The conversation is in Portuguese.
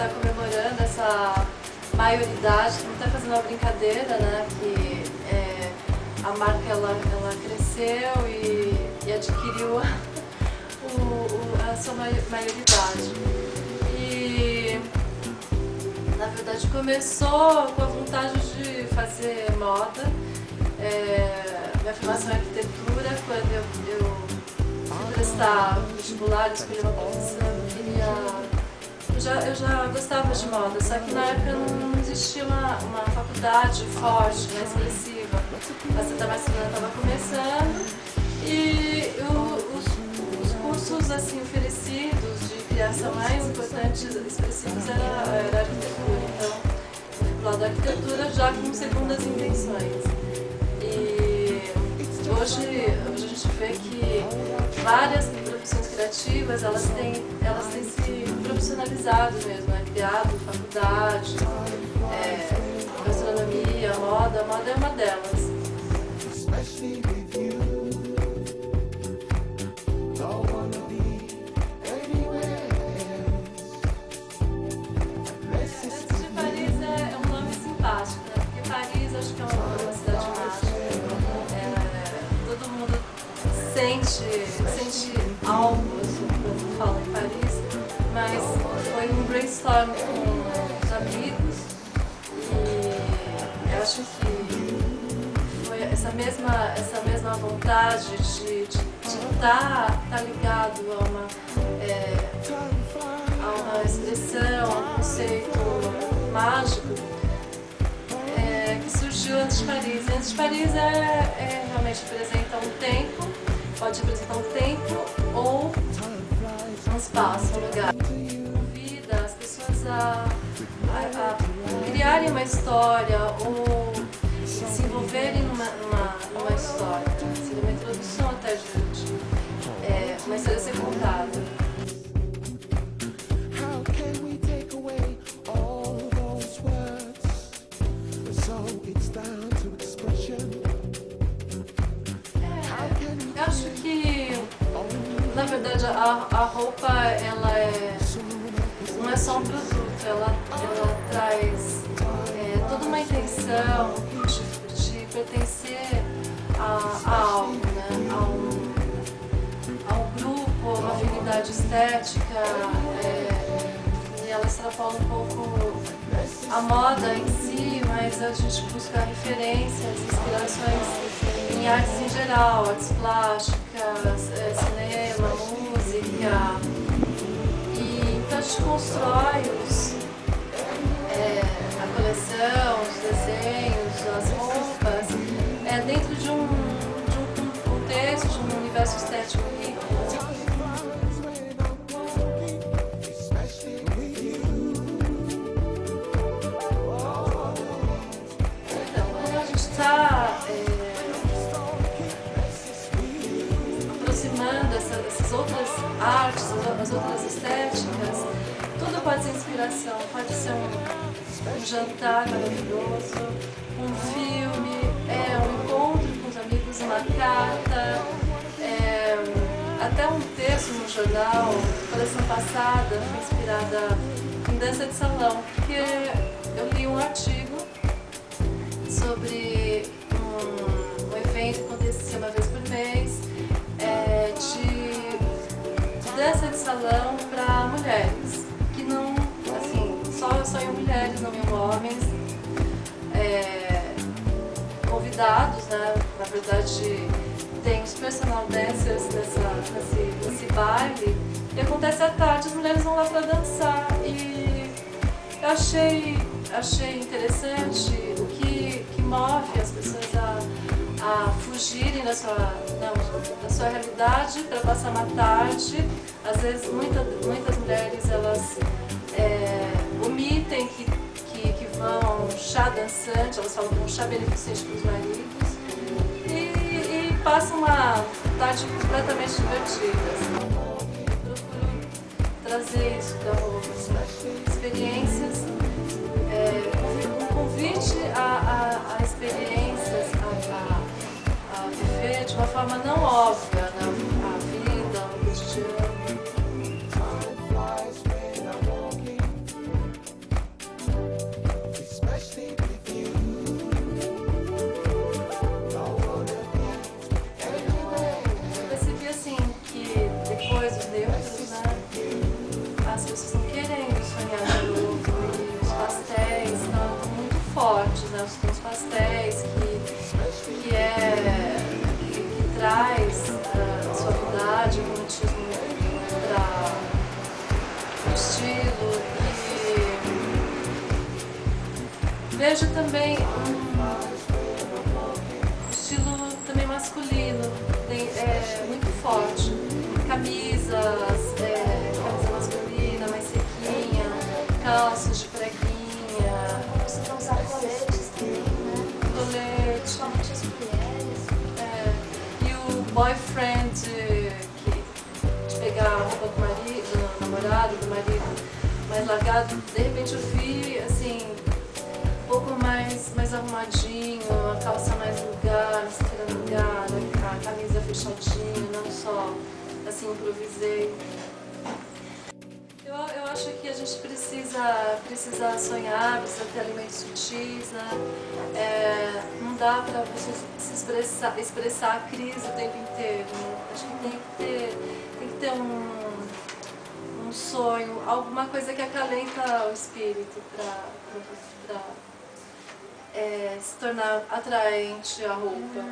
está comemorando essa maioridade, que está fazendo uma brincadeira, né? Que a marca ela cresceu e adquiriu a sua maioridade. E na verdade começou com a vontade de fazer moda. Minha formação em arquitetura, quando eu fui prestar vestibular, escolhi uma profissão, eu já gostava de moda, só que na época não existia uma faculdade forte, né, expressiva. A Santa Marcelina estava começando e os cursos assim, oferecidos de criação mais importantes, expressivos, era arquitetura. Então, eu fui pro lado da arquitetura já com segundas intenções. Hoje a gente vê que várias profissões criativas elas têm se profissionalizado mesmo, né? Criado faculdade, gastronomia, moda. A moda é uma delas. De Paris é um nome simpático, né? Porque Paris acho que é uma cidade mágica. Todo mundo sente algo assim, quando fala em Paris, mas foi um brainstorm com os amigos e eu acho que foi essa mesma vontade de estar ligado a uma expressão, a um conceito mágico que surgiu antes de Paris. Antes de Paris realmente representa um tempo, pode representar um tempo ou um espaço, um lugar. Convida as pessoas a criarem uma história ou se envolverem numa história. Seria uma introdução até de uma história a ser contada. Eu acho que, na verdade, a roupa não é só um produto, ela traz toda uma intenção de pertencer a algo, né? a um grupo, a uma afinidade estética, e ela extrapola um pouco a moda em si, mas a gente busca referências, inspirações em artes em geral, artes plásticas, cinema, música. E então a gente constrói a coleção, os desenhos, as roupas, dentro de um contexto, de um universo estético rico. Então, quando a gente está aproximando essas outras artes, as outras estéticas, tudo pode ser inspiração, pode ser um jantar maravilhoso, um filme, um encontro com os amigos, uma carta, até um texto no jornal. A coleção passada foi inspirada em dança de salão, porque eu li um artigo sobre um evento que acontecia uma vez por mês, de dança de salão para mulheres, que não, assim, só iam mulheres, não iam homens, convidados, né? Na verdade tem os personal dancers nesse baile, e acontece à tarde, as mulheres vão lá para dançar, e eu achei interessante o que move as pessoas a fugirem da sua realidade para passar uma tarde. Às vezes muitas mulheres elas omitem que vão chá dançante, elas falam que é um chá beneficente para os maridos e passam uma tarde completamente divertida. Procuro trazer isso da roupa, experiências, um convite a experiências, a viver de uma forma não óbvia, né? A vida, o cotidiano. Vejo também estilo também masculino, muito forte. Camisas, camisa masculina, mais sequinha, calças de preguinha. Você vai usar coletes também, né? Colete. Principalmente as mulheres. E o boyfriend, de pegar a roupa do marido, do namorado, do marido mais largado, de repente eu vi assim, um pouco mais arrumadinho, a calça mais no lugar, a cintura no lugar, a camisa fechadinha, não só assim improvisei. Eu acho que a gente precisa sonhar, precisa ter alimentos sutis, né? Não dá para você se expressar a crise o tempo inteiro, né? Acho que tem que ter um sonho, alguma coisa que acalenta o espírito para se tornar atraente a roupa.